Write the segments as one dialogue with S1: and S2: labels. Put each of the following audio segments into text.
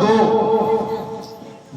S1: 2,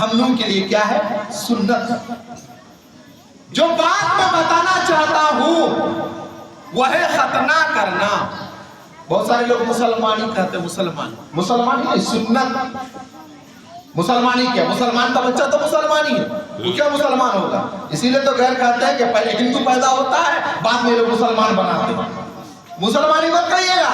S1: ہم لوگوں کے لیے کیا ہے؟ سنت۔ جو بات میں بتانا چاہتا ہوں وہ ہے ختنہ کرنا۔ بہت سارے لوگ مسلمانی کہتے ہیں، مسلمانی نہیں، سنت۔ مسلمانی کیا؟ مسلمان کا بچہ تو مسلمانی ہے، وہ کیا مسلمان ہوگا؟ اسی لیے تو غیر کہتے ہیں کہ پہلے ہندو پیدا ہوتا ہے بعد میں لوگ مسلمان بناتے ہیں۔ مسلمانی مت کہیے گا،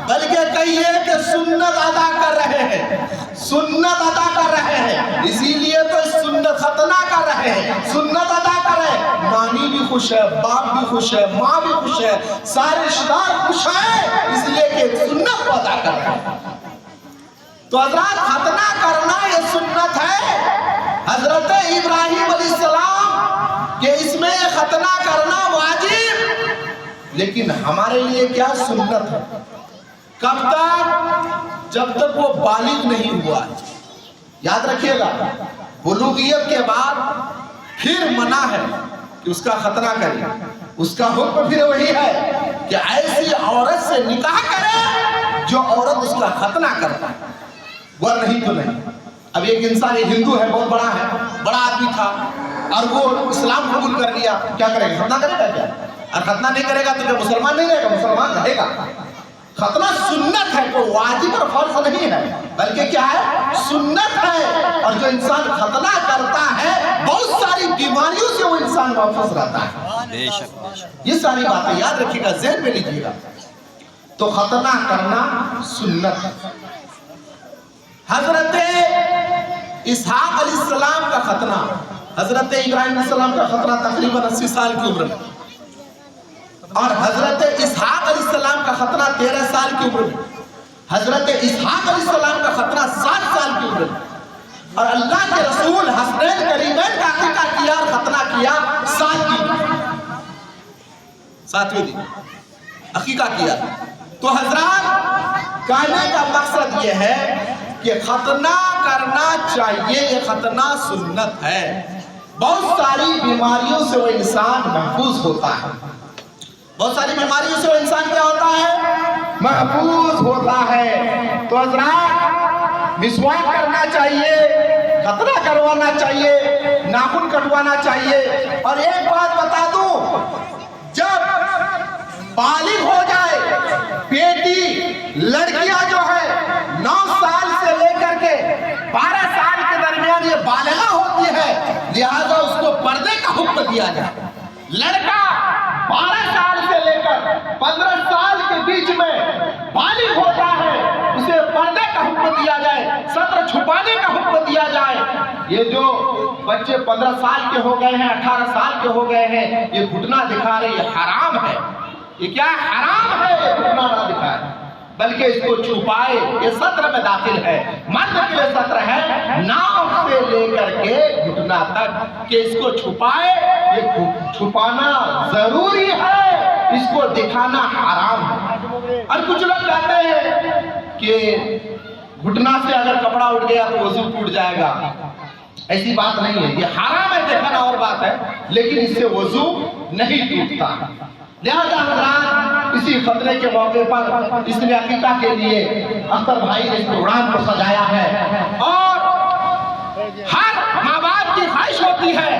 S1: بلکہ کہیے کہ سنت ادا کر رہے ہیں، سنت ادا کر رہے ہیں۔ اسی لیے تو سنت ختنہ کر رہے ہیں، سنت ادا کر رہے ہیں۔ نانی بھی خوش ہے، باپ بھی خوش ہے، ماں بھی خوش ہے، سارے رشتہ دار خوش ہیں، اس لیے کہ سنت کو ادا کر رہے ہیں۔ تو حضرات ختنہ کرنا یہ سنت ہے حضرت ابراہیم علیہ السلام کہ اس میں ختنہ کرنا واجب، لیکن ہمارے لیے کیا سنت ہے؟ کب تک؟ جب تک وہ بالغ نہیں ہوا۔ یاد رکھیے گا، بلوغیت کے بعد پھر منع ہے کہ اس کا ختنہ کرے۔ اس کا حکم پھر وہی ہے کہ ایسی عورت سے نکاح کرے جو عورت اس کا ختنہ کرتا ہے، وہ نہیں تو نہیں۔ اب ایک انسان، ایک ہندو ہے، بہت بڑا ہے، بڑا آدمی تھا، اور وہ اسلام قبول کر لیا، کیا کرے گا؟ ختنہ کرے گا کیا؟ اور ختنہ نہیں کرے گا تو کیا مسلمان نہیں رہے گا؟ مسلمان رہے گا۔ ختنہ سنت ہے، کوئی واجب اور فرض نہیں ہے، بلکہ کیا ہے؟ سنت ہے۔ اور جو انسان ختنہ کرتا ہے بہت ساری بیماریوں سے وہ انسان محفوظ رہتا ہے۔
S2: بے شک بے شک۔
S1: یہ ساری باتیں یاد رکھیے گا، ذہن میں لیجیے گا۔ تو ختنہ کرنا سنت ہے۔ حضرت اسحاق علیہ السلام کا ختنہ، حضرت ابراہیم علیہ السلام کا ختنہ تقریباً 80 سال کی عمر میں، اور حضرت اسحاق علیہ السلام کا ختنہ 13 سال کی عمر میں، حضرت اسحاق علیہ السلام کا ختنہ 7 سال کی عمر میں، اور اللہ کے رسول حسنین کریمین کا عقیقہ کیا اور ختنہ کیا 7ویں دن عقیقہ کیا۔ تو حضرات کہنے کا مقصد یہ ہے کہ ختنہ کرنا چاہیے، یہ ختنہ سنت ہے۔ بہت ساری بیماریوں سے وہ انسان محفوظ ہوتا ہے، بہت ساری بیماریوں سے وہ انسان کیا ہوتا ہے؟ محفوظ ہوتا ہے۔ تو حضرات مسواک کرنا چاہیے، ختنہ کروانا چاہیے، ناخن کٹوانا چاہیے۔ اور ایک بات بتا دوں، جب بالغ ہو جائے بیٹی، لڑکیاں جو ہے 9 سال سے لے کر کے 12 سال کے درمیان یہ بالغہ ہوتی ہے، لہذا اس کو پردے کا حکم دیا جائے۔ لڑکا 12 سال سے لے کر 15 سال کے بیچ میں بالغ ہوتا ہے، اسے پردے کا حکم دیا جائے، ستر چھپانے کا حکم دیا جائے۔ یہ جو بچے 15 سال کے ہو گئے ہیں، 18 سال کے ہو گئے ہیں، یہ گھٹنا دکھا رہے، یہ حرام ہے۔ یہ کیا حرام ہے؟ یہ گھٹنا نہ دکھائے بلکہ اس کو چھپائے۔ یہ سطر میں داخل ہے، مرد کے لیے سطر ہے ناف سے لے کر کے گھٹنا تک، کہ اس کو چھپائے۔ یہ چھپانا ضروری ہے، اس کو دکھانا حرام ہے۔ اور کچھ لوگ کہتے ہیں کہ گھٹنا سے اگر کپڑا اٹھ گیا تو وضو ٹوٹ جائے گا۔ ایسی بات نہیں ہے، یہ حرام ہے، دیکھنا اور بات ہے، لیکن اس سے وضو نہیں ٹوٹتا۔ لہذا حضرات اسی ختنے کے موقع پر اس نے عقیقہ کے لیے اختر بھائی نے اس پروگرام کو سجایا ہے، اور ہر ماں باپ کی خواہش ہوتی ہے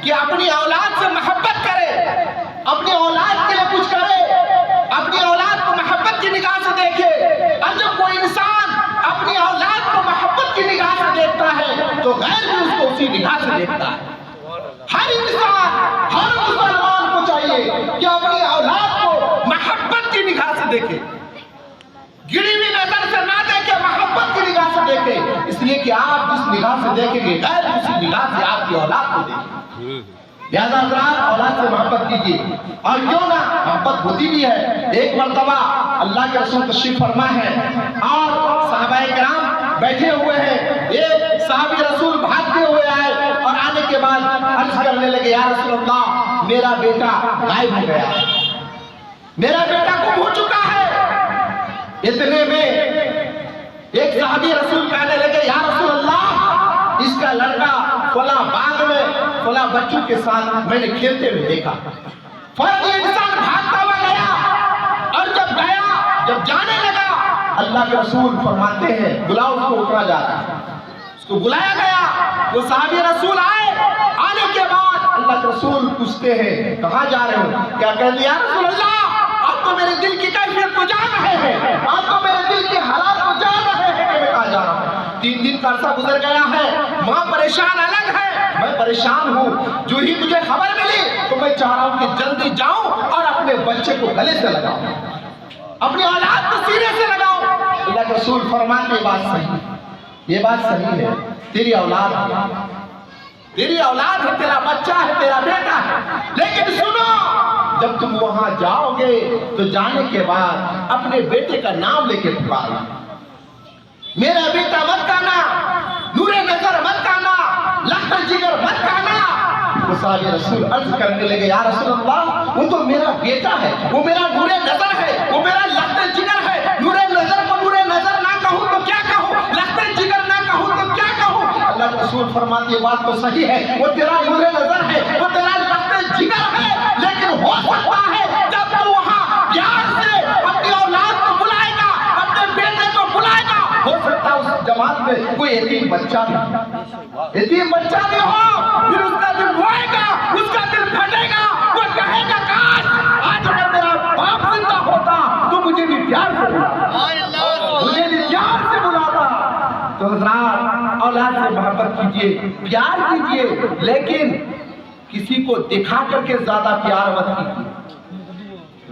S1: کہ اپنی اولاد سے محبت کرے، اپنی اولاد کے لیے کچھ کرے، اپنی اولاد کو محبت کی نگاہ سے دیکھے۔ اور جب کوئی انسان اپنی اولاد کو محبت کی نگاہ سے دیکھتا ہے تو غیر بھی اس کو اسی نگاہ سے دیکھتا ہے۔ ہر انسان، ہر مسلمان کو چاہیے کہ اپنی اولاد کو محبت کی نگاہ سے دیکھے، گری ہوئی نظر سے نہ دیکھے، محبت کی نگاہ سے دیکھے، اس لیے کہ آپ جس نگاہ سے دیکھیں گے غیر اسی نگاہ سے آپ کی اولاد کو دیکھیں۔ لہذا حضرات اولاد سے محبت کیجیے، اور کیوں نہ محبت ہوتی بھی ہے۔ ایک مرتبہ اللہ کے رسول تشریف فرما ہے اور صحابہ کرام بیٹھے ہوئے ہیں، ایک صحابی رسول بھاگتے ہوئے آئے اور آنے کے بعد عرض کرنے لگے، یا رسول اللہ میرا بیٹا غائب ہو گیا، میرا بیٹا گم ہو چکا ہے۔ اتنے میں ایک صحابی رسول کہنے لگے، یا رسول اللہ اس کا لڑکا فلاں باغ میں فلاں بچوں کے ساتھ میں نے کھیلتے ہوئے دیکھا۔ فوراً یہ انسان بھاگتا ہوا گیا، اور جب جانے لگا اللہ کے رسول فرماتے ہیں بلاؤ اس کو، اترا جا رہا ہے۔ اس کو بلایا گیا وہ صحابی رسول آئے، آنے کے بعد اللہ کے رسول پوچھتے ہیں کہاں جا رہے ہو؟ کیا کہہ دیا رسول اللہ آپ تو میرے دل کی کیفیت کو جان رہے ہیں، آپ تو میرے دل کے حالات کو جان رہے ہیں کہ میں کہاں جا رہا ہوں۔ 3 دن کا عرصہ گزر گیا ہے، ماں پریشان الگ ہے، میں پریشان ہوں، جو ہی مجھے خبر ملی تو میں چاہ رہا ہوں کہ جلدی جاؤں اور اپنے بچے کو گلے سے لگاؤں، اپنی اولاد کو سینے سے لگاؤں۔ اللہ کے رسول فرماتے یہ بات صحیح ہے، یہ بات صحیح ہے، تیری اولاد ہے، تیری اولاد ہے، تیرا بچہ ہے، تیرا بیٹا ہے، لیکن سنو جب تم وہاں جاؤ گے تو جانے کے بعد اپنے بیٹے کا نام لے کے پکارنا، میرا بیٹا مت کہنا، نور نظر مت کہنا، لخت جگر مت کہنا۔ تو صحابی رسول عرض کرنے لگے یا رسول اللہ وہ تو میرا بیٹا ہے، وہ میرا نور نظر ہے، وہ میرا لخت جگر ہے، نور نظر کو نور نظر نہ کہوں تو کیا کہوں، لخت جگر نہ کہوں تو کیا کہوں؟ اللہ کے رسول فرماتے یہ بات تو صحیح ہے، وہ تیرا نور نظر ہے، وہ تیرا لخت جگر ہے، لیکن ہو سکتا ہے جب تو وہاں پیار سے اپنی اولاد کو بلائے گا، اپنے بیٹے کو بلائے گا، ہو سکتا ہے اس جماعت میں کوئی یتیم بچہ بھی ہو، پھر اس کا دل روئے گا، اس کا دل پھٹے گا، وہ کہے گا کاش آج اگر میرا باپ زندہ ہوتا تو مجھے بھی پیار سے بلاتا، مجھے بھی پیار سے بلاتا۔ تو حضرات اولاد سے محبت کیجئے، پیار کیجئے، لیکن کسی کو دکھا کر کے زیادہ پیار مت کیجئے،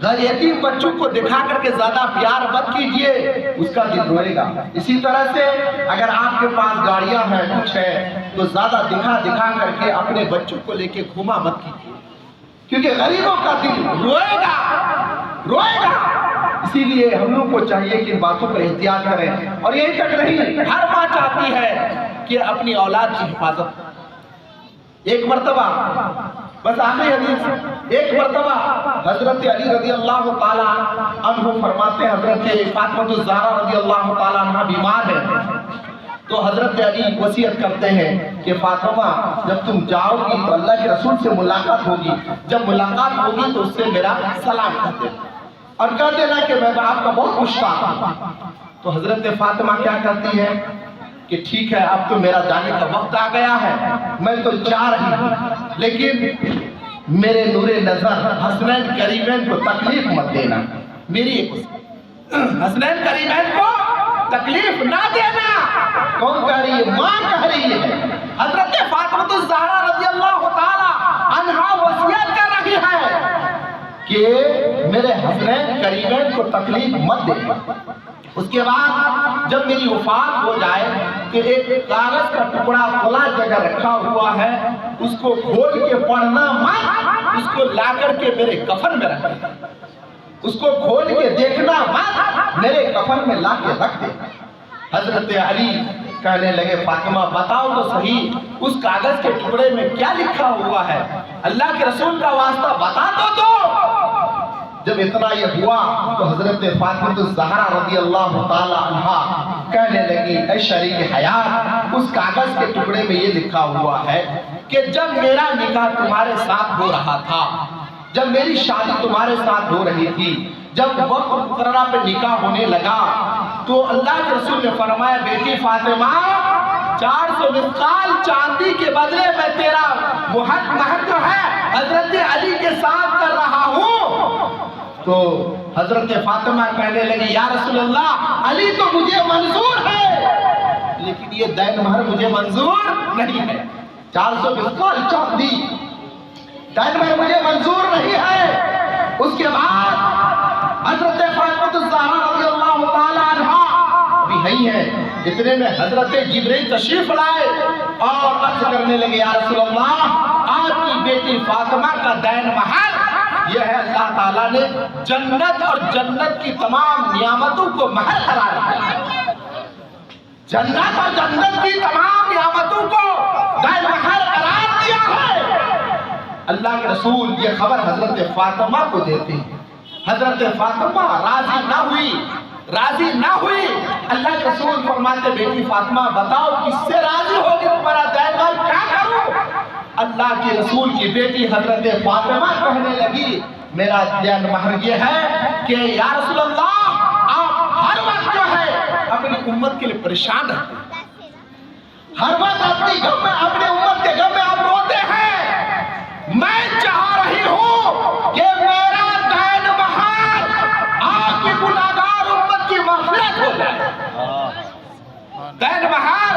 S1: غیر یتیم بچوں کو دکھا کر کے زیادہ پیار مت کیجئے، اس کا دل روئے گا۔ اسی طرح سے اگر آپ کے پاس گاڑیاں ہیں کچھ ہے تو زیادہ دکھا کر کے اپنے بچوں کو لے کے گھوما مت کیجئے، کیونکہ غریبوں کا دل روئے گا۔ اسی لیے ہم لوگ کو چاہیے کہ ان باتوں پر احتیاط کریں، اور یہی تک نہیں، ہر ماں چاہتی ہے کہ اپنی اولاد کی حفاظت۔ ایک مرتبہ بس آخری حدیث، ایک مرتبہ حضرت علی رضی اللہ تعالیٰ عنہ فرماتے ہیں حضرت فاطمہ الزہرا رضی اللہ تعالیٰ عنہ بیمار ہے، تو حضرت علی وصیت کرتے ہیں کہ فاطمہ جب تم جاؤ گی تو اللہ کے رسول سے ملاقات ہوگی، جب ملاقات ہوگی تو اس سے میرا سلام کر دینا اور کہہ دینا کہ میں آپ کا بہت مشتاق ہوں۔ تو حضرت فاطمہ کیا کرتی ہے کہ ٹھیک ہے اب تو میرا جانے کا وقت آ گیا ہے، میں تو جا رہی ہوں، لیکن میرے نور نظر حسنین کریمین کو تکلیف مت دینا، میری ایک حسنین کریمین کو تکلیف نہ دینا۔ کون کہہ رہی ہے؟ ماں کہہ رہی ہے۔ حضرت فاطمہ الزہرا رضی اللہ تعالی عنہا وصیت کر رہی ہے کہ میرے حسنین کریمین کو تکلیف مت دینا۔ اس کے بعد جب میری وفات ہو جائے کہ ایک کاغذ کا ٹکڑا کھلا جگہ رکھا ہوا ہے، اس کو کھول کے پڑھنا مت، اس کو لا کر کے میرے کفن میں رکھ دے، اس کو کھول کے دیکھنا مت، میرے کفن میں لا کے رکھ دے۔ حضرت علی کہنے لگے فاطمہ بتاؤ تو صحیح اس کاغذ کے ٹکڑے میں کیا لکھا ہوا ہے، اللہ کے رسول کا واسطہ بتا دو۔ جب اتنا یہ ہوا تو حضرت فاطمہ الزہرا رضی اللہ تعالی عنہا کہنے لگی اے شریک حیات، اس کاغذ کے ٹکڑے میں یہ لکھا ہوا ہے کہ جب میرا نکاح تمہارے ساتھ ہو رہا تھا، جب میری شادی تمہارے ساتھ ہو رہی تھی، جب وقت مقررہ پہ نکاح ہونے لگا تو اللہ کے رسول نے فرمایا بیٹی فاطمہ 400 مثقال چاندی کے بدلے میں تیرا مہر جو ہے حضرت علی کے ساتھ کر رہا ہوں۔ تو حضرت فاطمہ کہنے لگی یا رسول اللہ علی تو مجھے منظور ہے، لیکن یہ دین مہر مجھے منظور نہیں ہے، 400 مثقال چاندی دین مہر مجھے منظور نہیں ہے۔ اس کے بعد حضرت فاطمہ الزہرا رضی اللہ تعالی عنہا بھی نہیں ہے، اتنے میں حضرت جبرائیل تشریف لائے اور عرض کرنے لگے یا رسول اللہ آپ کی بیٹی فاطمہ کا دین مہر یہ ہے، اللہ تعالیٰ نے جنت اور جنت کی تمام نعمتوں کو مہر قرار دیا، جنت اور جنت کی تمام نعمتوں کو دین مہر قرار دیا ہے۔ اللہ کے رسول یہ خبر حضرت فاطمہ کو دیتے ہیں، حضرت فاطمہ راضی نہ ہوئی۔ اللہ کے رسول فرماتے بیٹی فاطمہ بتاؤ کس سے راضی ہوگی تمہارا دین مہر کیا کروں؟ اللہ کے رسول کی بیٹی حضرت فاطمہ کہنے لگی میرا دین مہر یہ ہے کہ یا رسول اللہ آپ ہر وقت جو ہے اپنی امت کے لیے پریشان ہیں، ہر وقت اپنی غم میں، اپنے امت کے غم میں آپ روتے ہیں. میں چاہ رہی ہوں کہ میرا دین بہار آپ کی گناہگار امت کی مغفرت ہو جائے. دین بہار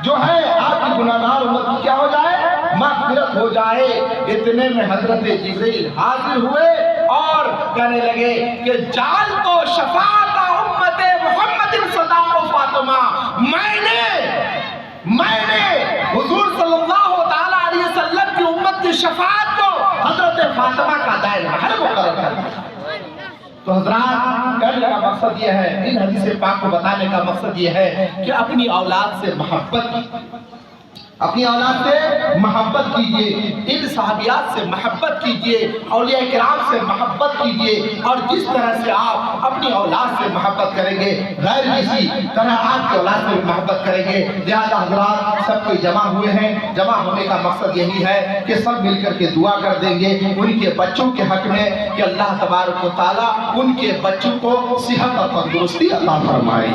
S1: جو ہے آپ کی گناہگار امت کی کیا ہو جائے؟ مغفرت ہو جائے. اتنے میں حضرت جبریل حاضر ہوئے اور کہنے لگے کہ جال تو شفاعت امت محمد صداق و فاطمہ. میں نے حضور صلی اللہ تعالیٰ علیہ وسلم کی امت کی شفاعت کو حضرت فاطمہ کا دائر بہار مقرر کر دیا. تو حضرات کہنے کا مقصد یہ ہے، ان حدیث پاک کو بتانے کا مقصد یہ ہے کہ اپنی اولاد سے محبت اپنی اولاد سے محبت کیجئے، ان صحابیات سے محبت کیجئے، اولیاء کرام سے محبت کیجئے. اور جس طرح سے آپ اپنی اولاد سے محبت کریں گے غیر کسی طرح آپ کی اولاد سے محبت کریں گے. لہذا حضرات سب کوئی جمع ہوئے ہیں، جمع ہونے کا مقصد یہی ہے کہ سب مل کر کے دعا کر دیں گے ان کے بچوں کے حق میں کہ اللہ تبارک و تعالیٰ ان کے بچوں کو صحت اور تندرستی عطا فرمائے.